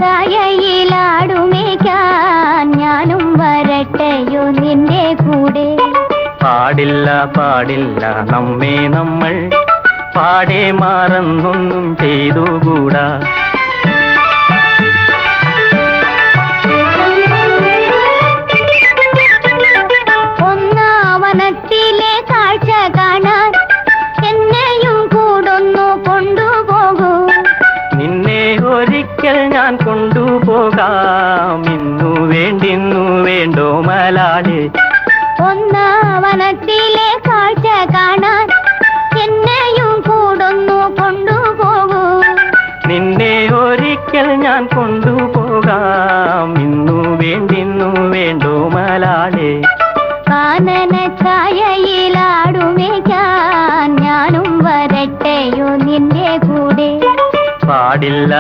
ചായയിലാടുമേക്കാൻ ഞാനും വരട്ടെയോ നിന്റെ കൂടെ. പാടില്ല പാടില്ല നമ്മെ നമ്മൾ പാടെ മാറന്നൊന്നും ചെയ്തുകൂടാ. ഒന്നാവനത്തിലെ കാഴ്ച കാണാൻ എന്നെയും കൂടൊന്നു കൊണ്ടുപോകൂ. നിന്നെ ഒരിക്കൽ ഞാൻ കൊണ്ടുപോകാം, ഇന്നു വേണ്ടിന്നു വേണ്ടോ മലാളി. ഒന്നാവനത്തിലെ കാഴ്ച കാണാൻ എന്നെയും കൂടൊന്നു കൊണ്ടുപോകൂ. നിന്നെ ഒരിക്കൽ ഞാൻ കൊണ്ടുപോകാം, ഇന്നു വേണ്ടിന്നു വേണ്ടോ മലാളി. കാനന ചായയിലാടുമേക്കാൻ ഞാനും വരട്ടെയോ നിന്റെ കൂടെ. പാടില്ല